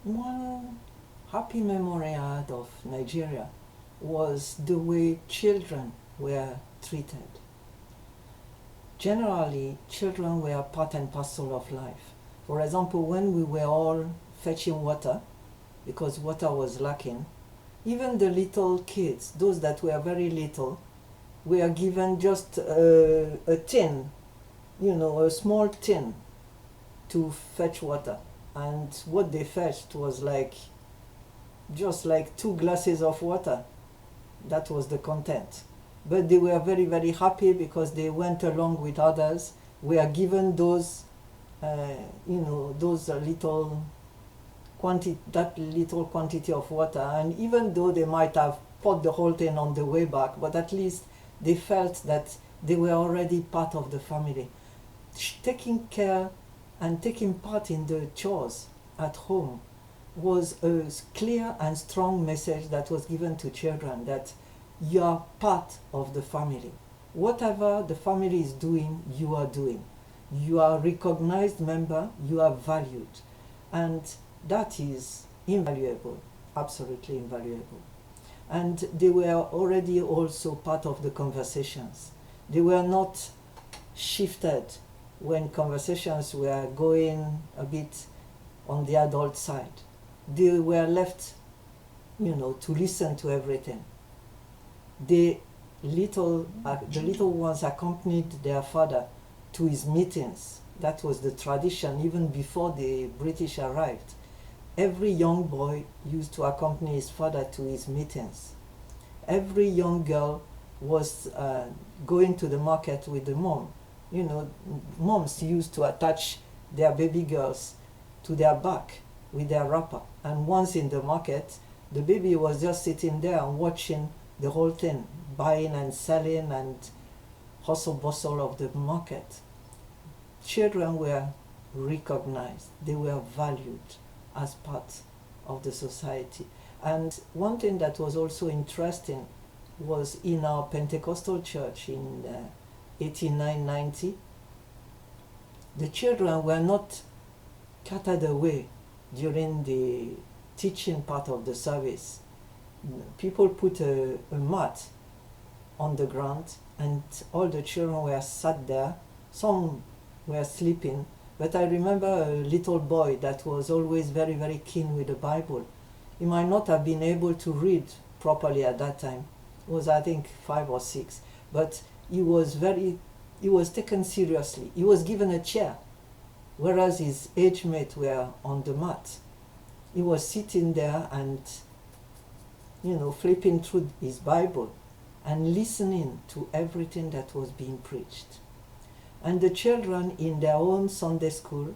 One happy memory I had of Nigeria was the way children were treated. Generally, children were part and parcel of life. For example, when we were all fetching water, because water was lacking, even the little kids, those that were very little, were given just a tin, a small tin to fetch water. And what they fetched was just like 2 glasses of water. That was the content. But they were very, very happy because they went along with others, were given those that little quantity of water. And even though they might have poured the whole thing on the way back, but at least they felt that they were already part of the family. Taking care and taking part in the chores at home was a clear and strong message that was given to children that you are part of the family. Whatever the family is doing, you are doing. You are a recognized member, you are valued. And that is invaluable, absolutely invaluable. And they were already also part of the conversations. They were not shifted when conversations were going a bit on the adult side. They were left, to listen to everything. The little ones accompanied their father to his meetings. That was the tradition even before the British arrived. Every young boy used to accompany his father to his meetings. Every young girl was going to the market with the mom. Moms used to attach their baby girls to their back with their wrapper. And once in the market, the baby was just sitting there and watching the whole thing, buying and selling and hustle bustle of the market. Children were recognized. They were valued as part of the society. And one thing that was also interesting was in our Pentecostal church in 89-90, the children were not carted away during the teaching part of the service. People put a mat on the ground and all the children were sat there. Some were sleeping, but I remember a little boy that was always very, very keen with the Bible. He might not have been able to read properly at that time. He was, I think, 5 or 6, but he was taken seriously. He was given a chair, whereas his age mates were on the mat. He was sitting there and, flipping through his Bible and listening to everything that was being preached. And the children in their own Sunday school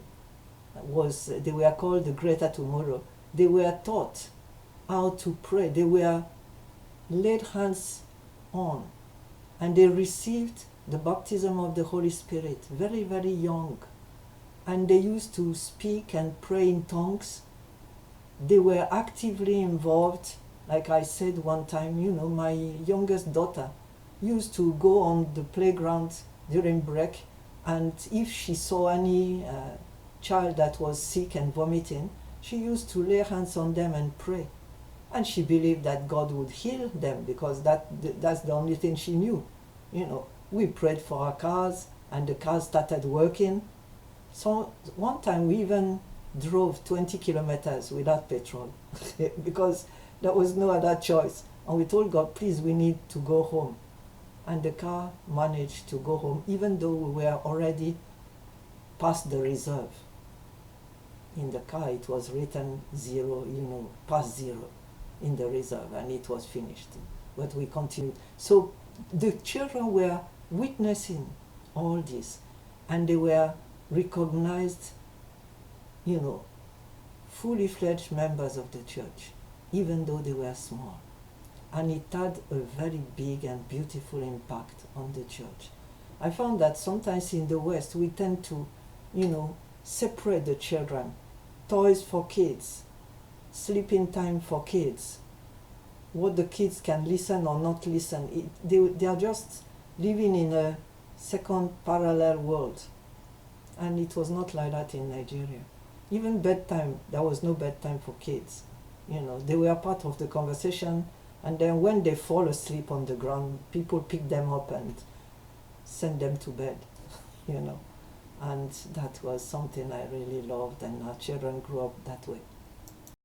they were called the Greater Tomorrow. They were taught how to pray. They were laid hands on, and they received the baptism of the Holy Spirit very, very young. And they used to speak and pray in tongues. They were actively involved. Like I said one time, my youngest daughter used to go on the playground during break, and if she saw any child that was sick and vomiting, she used to lay hands on them and pray. And she believed that God would heal them because that's the only thing she knew. We prayed for our cars and the cars started working. So one time we even drove 20 kilometers without petrol because there was no other choice. And we told God, please, we need to go home. And the car managed to go home even though we were already past the reserve. In the car it was written 0, past 0 in the reserve, and it was finished. But we continued. So the children were witnessing all this, and they were recognized, fully fledged members of the church, even though they were small. And it had a very big and beautiful impact on the church. I found that sometimes in the West we tend to, separate the children. Toys for kids, sleeping time for kids, what the kids can listen or not listen. They are just living in a second parallel world. And it was not like that in Nigeria. Even bedtime, there was no bedtime for kids. You know, they were part of the conversation, and then when they fall asleep on the ground, people pick them up and send them to bed, you know. And that was something I really loved, and our children grew up that way.